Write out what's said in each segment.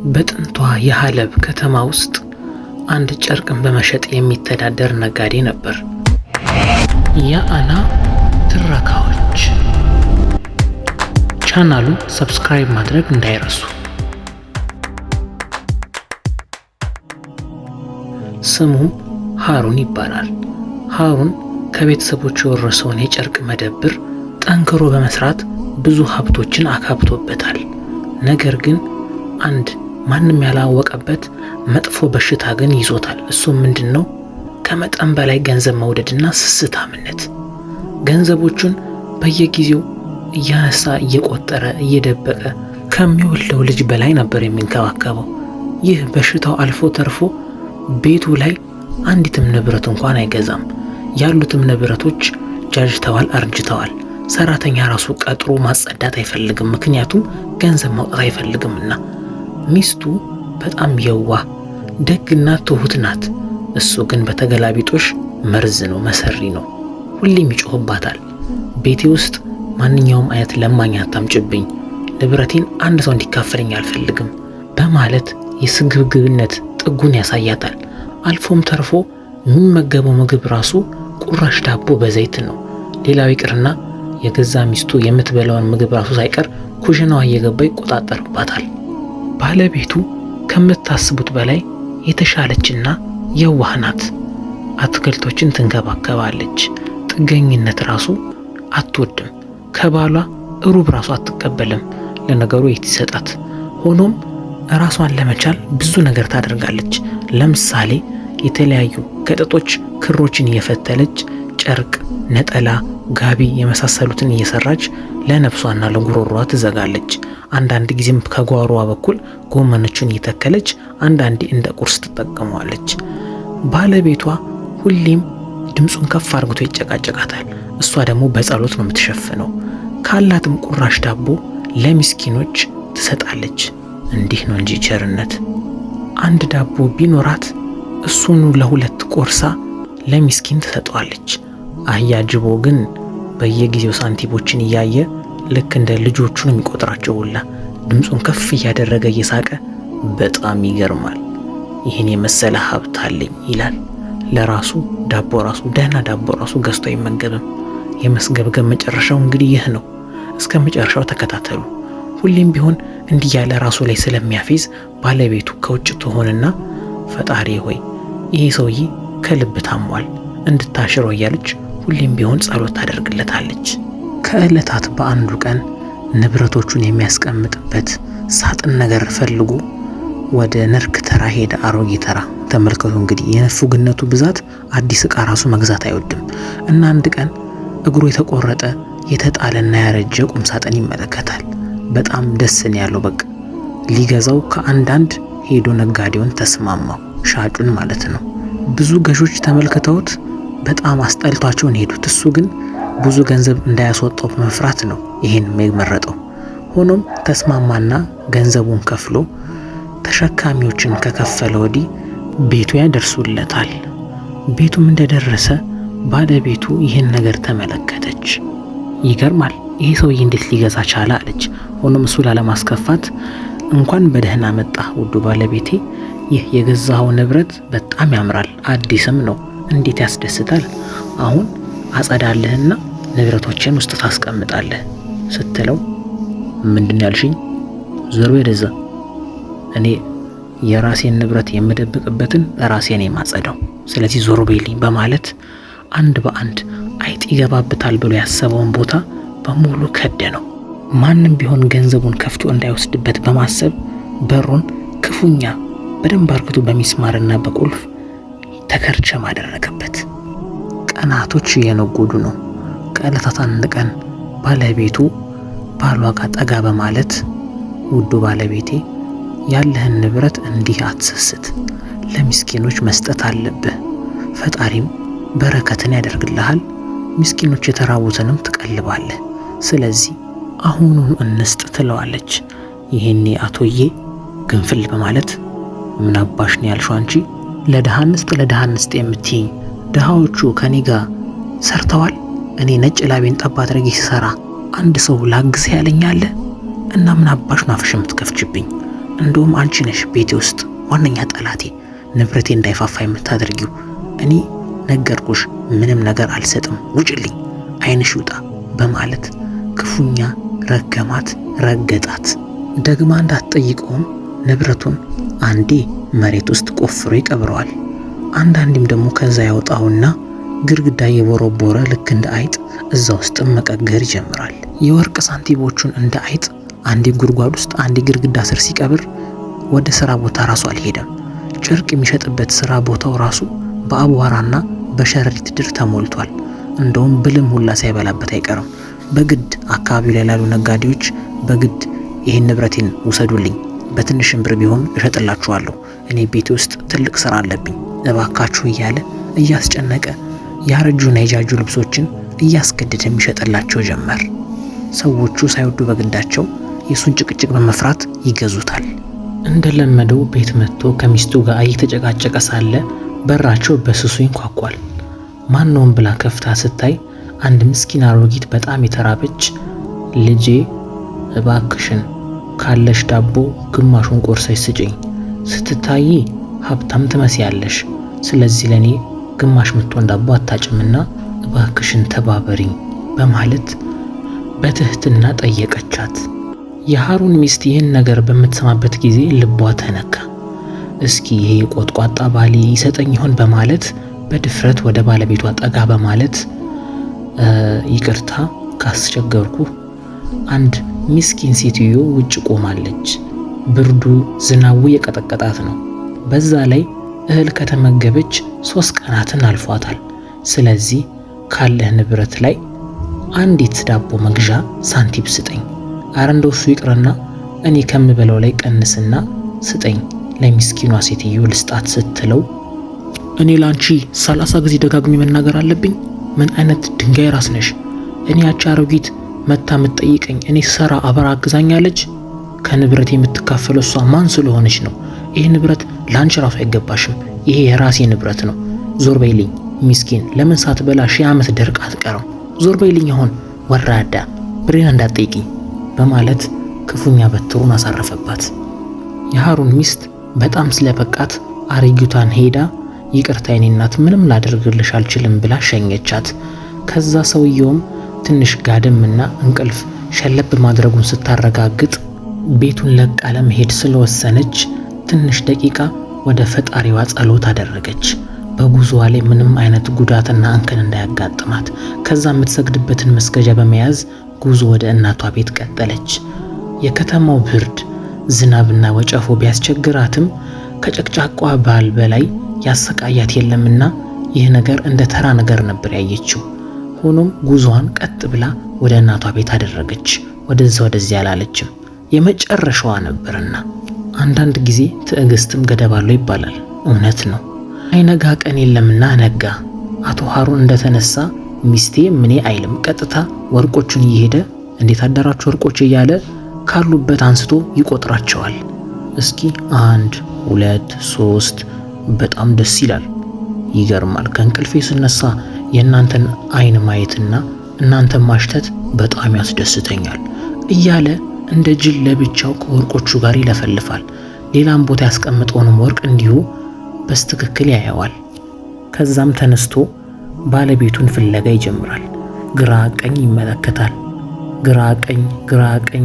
በጥንቷ የሐለብ ከተማ ውስጥ አንድ ጨርቅን በመሸጥ የሚተዳደር ነጋዴ ነበር። የአና ትረካዎች ቻናሉን ሰብስክራይብ ማድረግ እንዳይረሱ። ስሙም ሃሩን ይባላል። ሃሩን ከቤተሰቦቹ የወረሰውን የጨርቅ መደብር ጠንክሮ በመስራት ብዙ ሀብቶችን አካብቶበታል። ነገር ግን አንድ ማንም ያላወቀበት መጥፎ በሽታ ግን ይዞታል። እሱም ምንድነው? ከመጠን በላይ ገንዘብ መውደድና ስስታምነት። ገንዘቦቹን በየጊዜው እያነሳ እየቆጠረ እየደበቀ ከሚወልደው ልጅ በላይ ነበር የሚንከባከበው። ይህ በሽታው አልፎ ተርፎ ቤቱ ላይ አንዲትም ንብረት እንኳን አይገዛም። ያሉትም ንብረቶች ጃጅተዋል፣ አርጅተዋል። ሰራተኛ ራሱ ቀጥሮ ማጸዳት አይፈልግም፣ ምክንያቱም ገንዘብ ማውጣት አይፈልግምና። ሚስቱ በጣም የዋህ ደግና ትሁት ናት። እሱ ግን በተገላቢጦሽ መርዝ ነው፣ መሰሪ ነው። ሁሌም ይጮህባታል። ቤቴ ውስጥ ማንኛውም አይነት ለማኝ አታምጭብኝ፣ ንብረቴን አንድ ሰው እንዲካፈለኝ አልፈልግም በማለት የስግብግብነት ጥጉን ያሳያታል። አልፎም ተርፎ የሚመገበው ምግብ ራሱ ቁራሽ ዳቦ በዘይት ነው። ሌላው ይቅርና የገዛ ሚስቱ የምትበላውን ምግብ ራሱ ሳይቀር ኩሽናዋ እየገባ ይቆጣጠርባታል። ባለቤቱ ከምታስቡት በላይ የተሻለችና የዋህ ናት። አትክልቶችን ትንከባከባለች። ጥገኝነት ራሱ አትወድም። ከባሏ ሩብ ራሱ አትቀበልም። ለነገሩ የት ይሰጣት። ሆኖም ራሷን ለመቻል ብዙ ነገር ታደርጋለች። ለምሳሌ የተለያዩ ከጥጦች ክሮችን እየፈተለች ጨርቅ፣ ነጠላ፣ ጋቢ የመሳሰሉትን እየሰራች ለነፍሷና ለጉሮሮዋ ትዘጋለች። አንዳንድ ጊዜም ከጓሮዋ በኩል ጎመኖችን እየተከለች አንዳንዴ እንደ ቁርስ ትጠቀመዋለች። ባለቤቷ ሁሌም ድምፁን ከፍ አርግቶ ይጨቃጨቃታል። እሷ ደግሞ በጸሎት ነው የምትሸፍነው። ካላትም ቁራሽ ዳቦ ለሚስኪኖች ትሰጣለች። እንዲህ ነው እንጂ ቸርነት። አንድ ዳቦ ቢኖራት እሱኑ ለሁለት ቆርሳ ለሚስኪን ትሰጠዋለች። አህያ ጅቦ ግን በየጊዜው ሳንቲሞችን እያየ ልክ እንደ ልጆቹ ነው የሚቆጥራቸው ሁላ። ድምፁን ከፍ እያደረገ እየሳቀ በጣም ይገርማል፣ ይህን የመሰለ ሀብት አለኝ ይላል። ለራሱ ዳቦ ራሱ ደህና ዳቦ ራሱ ገዝቶ አይመገብም። የመስገብገብ መጨረሻው እንግዲህ ይህ ነው። እስከ መጨረሻው ተከታተሉ። ሁሌም ቢሆን እንዲህ ያለ ራሱ ላይ ስለሚያፌዝ ባለቤቱ ከውጭ ትሆንና ፈጣሪ ሆይ ይሄ ሰውዬ ከልብ ታሟል እንድታሽረው እያለች ሁሌም ቢሆን ጸሎት ታደርግለታለች። ከዕለታት በአንዱ ቀን ንብረቶቹን የሚያስቀምጥበት ሳጥን ነገር ፈልጎ ወደ ነርክ ተራ ሄደ። አሮጌ ተራ ተመልከቱ እንግዲህ የነፉግነቱ ብዛት። አዲስ ዕቃ ራሱ መግዛት አይወድም እና አንድ ቀን እግሩ የተቆረጠ የተጣለና ያረጀ ቁም ሳጥን ይመለከታል። በጣም ደስን ያለው በቃ ሊገዛው ከአንዳንድ ሄዶ ነጋዴውን ተስማማው፣ ሻጩን ማለት ነው። ብዙ ገዦች ተመልክተውት በጣም አስጠልቷቸውን ሄዱት። እሱ ግን ብዙ ገንዘብ እንዳያስወጣው በመፍራት ነው ይሄን የመረጠው። ሆኖም ተስማማና ገንዘቡን ከፍሎ ተሸካሚዎችን ከከፈለ ወዲህ ቤቱ ያደርሱለታል። ቤቱም እንደደረሰ ባለቤቱ ይህን ነገር ተመለከተች። ይገርማል፣ ይሄ ሰውዬ እንዴት ሊገዛ ቻለ አለች። ሆኖም እሱ ላለማስከፋት እንኳን በደህና መጣ ውዱ ባለቤቴ፣ ይህ የገዛው ንብረት በጣም ያምራል፣ አዲስም ነው፣ እንዴት ያስደስታል። አሁን አጸዳልህና ንብረቶችን ውስጥ ታስቀምጣለህ ስትለው ምንድን ያልሽኝ? ዞር ወደዛ፣ እኔ የራሴን ንብረት የምደብቅበትን ራሴ ነኝ የማጸዳው፣ ስለዚህ ዞር በይልኝ በማለት አንድ በአንድ አይጥ ይገባብታል ብሎ ያሰበውን ቦታ በሙሉ ከደነው። ማንም ቢሆን ገንዘቡን ከፍቶ እንዳይወስድበት በማሰብ በሩን ክፉኛ በደንብ አርግቶ በሚስማርና በቁልፍ ተከርቸም አደረገበት። ቀናቶች እየነጎዱ ነው። ከዕለታት አንድ ቀን ባለቤቱ ባሏ ጋር ጠጋ በማለት ውዱ ባለቤቴ ያለህን ንብረት እንዲህ አትሰስት፣ ለሚስኪኖች መስጠት አለብህ፣ ፈጣሪም በረከትን ያደርግልሃል፣ ምስኪኖች የተራቡትንም ትቀልባለህ፣ ስለዚህ አሁኑን እንስጥ ትለዋለች። ይሄኔ አቶዬ ግንፍል በማለት ምን አባሽ ነው ያልሽው አንቺ? ለድሃ እንስጥ የምትይኝ ድሃዎቹ ከኔ ጋር ሰርተዋል። እኔ ነጭ ላቤን ጠብ አድርጌ ሲሰራ አንድ ሰው ላግዝ ያለኛለ እና ምን አባሽ ነው አፍሽ የምትከፍችብኝ? እንደውም አንቺ ነሽ ቤቴ ውስጥ ዋነኛ ጠላቴ፣ ንብረቴ እንዳይፋፋ የምታደርጊው። እኔ ነገርኩሽ፣ ምንም ነገር አልሰጥም፣ ውጭልኝ፣ ዓይንሽ ይውጣ በማለት ክፉኛ ረገማት፣ ረገጣት። ደግማ እንዳትጠይቀውም ንብረቱን አንዴ መሬት ውስጥ ቆፍሮ ይቀብረዋል። አንዳንዴም ደግሞ ከዛ ያወጣውና ግድግዳ የቦረቦረ ልክ እንደ አይጥ እዛ ውስጥ መቀገር ይጀምራል። የወርቅ ሳንቲሞቹን እንደ አይጥ አንዴ ጉድጓድ ውስጥ አንዴ ግድግዳ ስር ሲቀብር ወደ ስራ ቦታ ራሱ አልሄደም። ጨርቅ የሚሸጥበት ስራ ቦታው ራሱ በአቧራና በሸረሪት ድር ተሞልቷል። እንደውም ብልም ሁላ ሳይበላበት አይቀርም። በግድ አካባቢው ላይ ላሉ ነጋዴዎች በግድ ይህን ንብረቴን ውሰዱልኝ፣ በትንሽም ብር ቢሆን እሸጥላችኋለሁ፣ እኔ ቤቴ ውስጥ ትልቅ ስራ አለብኝ፣ እባካችሁ እያለ እያስጨነቀ ያረጁና የጃጁ ልብሶችን እያስገደደ የሚሸጥላቸው ጀመር። ሰዎቹ ሳይወዱ በግዳቸው የሱን ጭቅጭቅ በመፍራት ይገዙታል። እንደለመደው ቤት መጥቶ ከሚስቱ ጋር እየተጨቃጨቀ ሳለ በራቸው በስሱ ይንኳኳል። ማንነውም ብላ ከፍታ ስታይ አንድ ምስኪን አሮጊት በጣም የተራበች ልጄ እባክሽን ካለሽ ዳቦ ግማሹን ቆርሰሽ ስጪኝ፣ ስትታይ ሀብታም ትመስያለሽ፣ ስለዚህ ለኔ ግማሽ ምትሆን ዳቦ አታጭምና እባክሽን ተባበሪኝ በማለት በትህትና ጠየቀቻት። የሃሩን ሚስት ይህን ነገር በምትሰማበት ጊዜ ልቧ ተነካ። እስኪ ይሄ ቆጥቋጣ ባሌ ይሰጠኝ ይሆን በማለት በድፍረት ወደ ባለቤቷ ጠጋ በማለት ይቅርታ ካስቸገርኩ፣ አንድ ምስኪን ሴትዮ ውጭ ቆማለች። ብርዱ ዝናቡ የቀጠቀጣት ነው። በዛ ላይ እህል ከተመገበች 3 ቀናትን አልፏታል። ስለዚህ ካለህ ንብረት ላይ አንዲት ዳቦ መግዣ ሳንቲም ስጠኝ፣ አረ እንደው እሱ ይቅርና እኔ ከምበለው ላይ ቀንስና ስጠኝ ለሚስኪኗ ሴትዮ ልስጣት ስትለው፣ እኔ ላንቺ 30 ጊዜ ደጋግሜ መናገር አለብኝ? ምን አይነት ድንጋይ ራስ ነሽ? እኔ ያቺ አሮጊት መታ የምትጠይቀኝ እኔ ሰራ አበራ አግዛኛለች። ከንብረት የምትካፈለው እሷ ማን ስለሆነች ነው? ይሄ ንብረት ላንቺ ራሱ አይገባሽም። ይሄ የራሴ ንብረት ነው። ዞር በይልኝ ሚስኪን፣ ለምን ሳትበላ 1000 ዓመት ደርቅ አትቀርም? ዞር በይልኝ አሁን ወራዳ፣ ብሬን እንዳትጠይቂኝ በማለት ክፉኛ በትሩን አሳረፈባት። የሃሩን ሚስት በጣም ስለበቃት አሮጊቷን ሄዳ ይቅርታ የኔ እናት ምንም ላደርግልሽ አልችልም ብላ ሸኘቻት። ከዛ ሰውየውም ትንሽ ጋደምና እንቅልፍ ሸለብ ማድረጉን ስታረጋግጥ ቤቱን ለቃ ለመሄድ ስለወሰነች ትንሽ ደቂቃ ወደ ፈጣሪዋ ጸሎት አደረገች። በጉዞዋ ላይ ምንም አይነት ጉዳትና እንከን እንዳያጋጥማት ከዛ የምትሰግድበትን መስገጃ በመያዝ ጉዞ ወደ እናቷ ቤት ቀጠለች። የከተማው ብርድ ዝናብና ወጨፎ ቢያስቸግራትም ከጨቅጫቋ ባል በላይ ያሰቃያት የለምና ይህ ነገር እንደ ተራ ነገር ነበር ያየችው። ሆኖም ጉዞዋን ቀጥ ብላ ወደ እናቷ ቤት አደረገች። ወደዚያ አላለችም፣ የመጨረሻዋ ነበርና። አንዳንድ ጊዜ ትዕግስትም ገደብ አለው ይባላል። እውነት ነው። አይነጋ ቀን የለምና ነጋ። አቶ ሃሩን እንደተነሳ ሚስቴ ምኔ አይልም፣ ቀጥታ ወርቆቹን እየሄደ እንዴት አደራችሁ ወርቆች እያለ ካሉበት አንስቶ ይቆጥራቸዋል። እስኪ 1 2 3 በጣም ደስ ይላል። ይገርማል። ከእንቅልፌ ስነሳ የእናንተን አይን ማየትና እናንተን ማሽተት በጣም ያስደስተኛል እያለ እንደ ጅል ለብቻው ከወርቆቹ ጋር ይለፈልፋል። ሌላም ቦታ ያስቀምጠውንም ወርቅ እንዲሁ በስትክክል ያየዋል። ከዛም ተነስቶ ባለቤቱን ፍለጋ ይጀምራል። ግራ ቀኝ ይመለከታል። ግራ ቀኝ።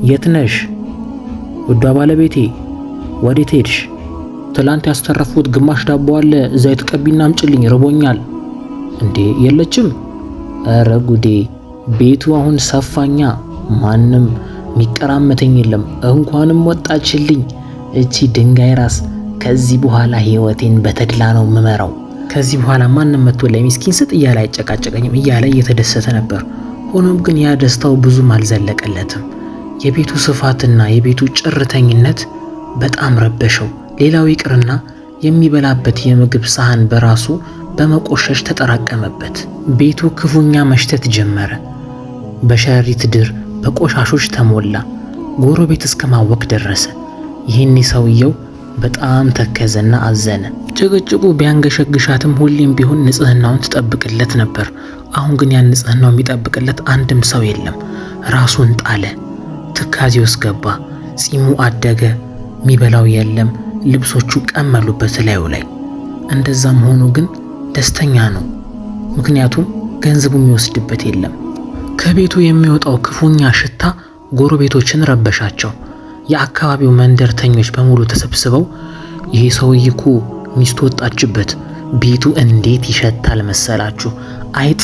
የት ነሽ ውዷ ባለቤቴ? ወዴት ሄድሽ? ትላንት ያስተረፉት ግማሽ ዳቦ አለ፣ እዛ የተቀቢና አምጪልኝ፣ ርቦኛል። እንዴ የለችም? ኧረ ጉዴ! ቤቱ አሁን ሰፋኛ፣ ማንም የሚቀራመተኝ የለም። እንኳንም ወጣችልኝ እቺ ድንጋይ ራስ። ከዚህ በኋላ ህይወቴን በተድላ ነው የምመራው። ከዚህ በኋላ ማንም መጥቶ ለሚስኪን ስጥ እያለ አይጨቃጨቀኝም እያለ እየተደሰተ ነበር። ሆኖም ግን ያ ደስታው ብዙም አልዘለቀለትም። የቤቱ ስፋትና የቤቱ ጭርተኝነት በጣም ረበሸው። ሌላው ይቅርና የሚበላበት የምግብ ሳህን በራሱ በመቆሸሽ ተጠራቀመበት። ቤቱ ክፉኛ መሽተት ጀመረ። በሸረሪት ድር በቆሻሾች ተሞላ። ጎረቤት እስከማወቅ ደረሰ። ይህኔ ሰውየው በጣም ተከዘና አዘነ። ጭቅጭቁ ቢያንገሸግሻትም ሁሌም ቢሆን ንጽህናውን ትጠብቅለት ነበር። አሁን ግን ያን ንጽህናው የሚጠብቅለት አንድም ሰው የለም። ራሱን ጣለ። ትካዜ ውስጥ ገባ። ጺሙ አደገ፣ የሚበላው የለም፣ ልብሶቹ ቀመሉበት ላዩ ላይ። እንደዛም ሆኖ ግን ደስተኛ ነው። ምክንያቱም ገንዘቡ የሚወስድበት የለም። ከቤቱ የሚወጣው ክፉኛ ሽታ ጎረቤቶችን ረበሻቸው። የአካባቢው መንደርተኞች በሙሉ ተሰብስበው ይሄ ሰውዬ እኮ ሚስቱ ወጣችበት፣ ቤቱ እንዴት ይሸታል መሰላችሁ? አይጥ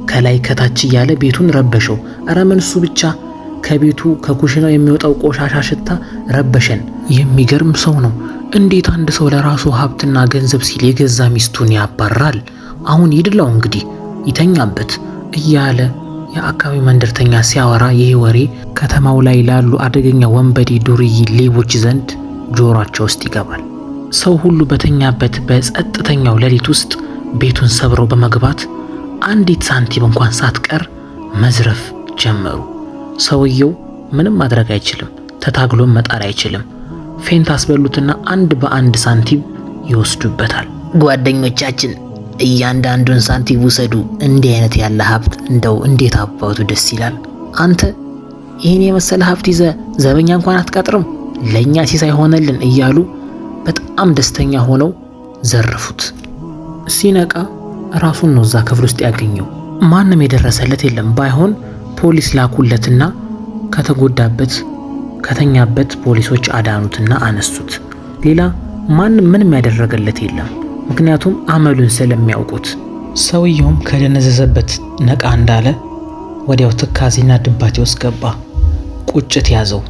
ከላይ ከታች እያለ ቤቱን ረበሸው። እረ ምን እሱ ብቻ፣ ከቤቱ ከኩሽናው የሚወጣው ቆሻሻ ሽታ ረበሸን። የሚገርም ሰው ነው። እንዴት አንድ ሰው ለራሱ ሀብትና ገንዘብ ሲል የገዛ ሚስቱን ያባራል? አሁን ይድላው እንግዲህ ይተኛበት እያለ የአካባቢው መንደርተኛ ሲያወራ ይህ ወሬ ከተማው ላይ ላሉ አደገኛ ወንበዴ ዱርዬ ሌቦች ዘንድ ጆሮአቸው ውስጥ ይገባል። ሰው ሁሉ በተኛበት በጸጥተኛው ሌሊት ውስጥ ቤቱን ሰብረው በመግባት አንዲት ሳንቲም እንኳን ሳትቀር መዝረፍ ጀመሩ። ሰውየው ምንም ማድረግ አይችልም፣ ተታግሎም መጣር አይችልም። ፌንት አስበሉትና አንድ በአንድ ሳንቲም ይወስዱበታል። ጓደኞቻችን እያንዳንዱን ሳንቲም ውሰዱ፣ እንዲህ አይነት ያለ ሀብት እንደው እንዴት አባቱ ደስ ይላል። አንተ ይህን የመሰለ ሀብት ይዘ ዘበኛ እንኳን አትቀጥርም፣ ለእኛ ሲሳይ ሆነልን እያሉ በጣም ደስተኛ ሆነው ዘረፉት። ሲነቃ ራሱን ነው እዛ ክፍል ውስጥ ያገኘው። ማንም የደረሰለት የለም። ባይሆን ፖሊስ ላኩለትና ከተጎዳበት ከተኛበት ፖሊሶች አዳኑትና አነሱት። ሌላ ማንም ምንም ያደረገለት የለም፣ ምክንያቱም አመሉን ስለሚያውቁት። ሰውየውም ከደነዘዘበት ነቃ እንዳለ ወዲያው ትካዜና ድባቴ ውስጥ ገባ። ቁጭት ያዘው።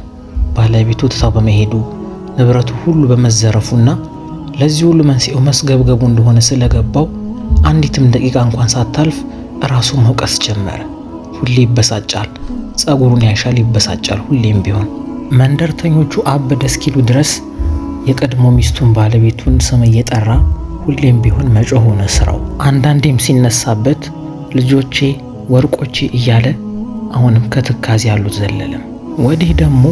ባለቤቱ ትታው በመሄዱ ንብረቱ ሁሉ በመዘረፉና ለዚህ ሁሉ መንስኤው መስገብገቡ እንደሆነ ስለገባው አንዲትም ደቂቃ እንኳን ሳታልፍ ራሱ መውቀስ ጀመረ። ሁሌ ይበሳጫል፣ ጸጉሩን ያሻል፣ ይበሳጫል ሁሌም ቢሆን። መንደርተኞቹ አበደ እስኪሉ ድረስ የቀድሞ ሚስቱን ባለቤቱን ስም እየጠራ ሁሌም ቢሆን መጮህ ሆነ ስራው። አንዳንዴም ሲነሳበት ልጆቼ፣ ወርቆቼ እያለ አሁንም ከትካዜ ያሉት ዘለለም። ወዲህ ደግሞ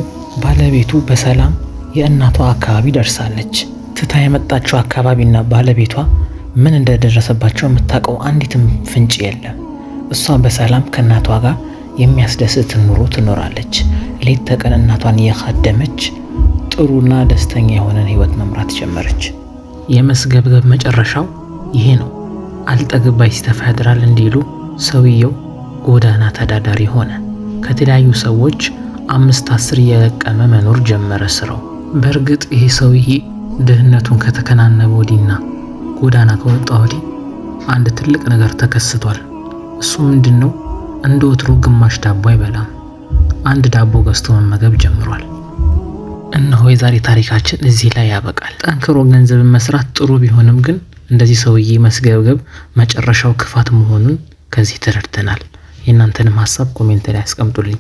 ባለቤቱ በሰላም የእናቷ አካባቢ ደርሳለች። ትታ የመጣችው አካባቢና ባለቤቷ ምን እንደደረሰባቸው የምታውቀው አንዲትም ፍንጭ የለም። እሷ በሰላም ከእናቷ ጋር የሚያስደስት ኑሮ ትኖራለች። ሌት ተቀን እናቷን እየካደመች ጥሩና ደስተኛ የሆነን ህይወት መምራት ጀመረች። የመስገብገብ መጨረሻው ይሄ ነው። አልጠግባይ ሲተፋ ያድራል እንዲሉ ሰውየው ጎዳና ተዳዳሪ ሆነ። ከተለያዩ ሰዎች 5-10 እየለቀመ መኖር ጀመረ ስራው። በእርግጥ ይሄ ሰውዬ ድህነቱን ከተከናነበ ወዲህና ጎዳና ከወጣ ወዲህ አንድ ትልቅ ነገር ተከስቷል። እሱ ምንድነው? እንደ ወትሮ ግማሽ ዳቦ አይበላም። አንድ ዳቦ ገዝቶ መመገብ ጀምሯል። እነሆ የዛሬ ታሪካችን እዚህ ላይ ያበቃል። ጠንክሮ ገንዘብን መስራት ጥሩ ቢሆንም ግን እንደዚህ ሰውዬ መስገብገብ መጨረሻው ክፋት መሆኑን ከዚህ ተረድተናል። የእናንተንም ሀሳብ ኮሜንት ላይ አስቀምጡልኝ።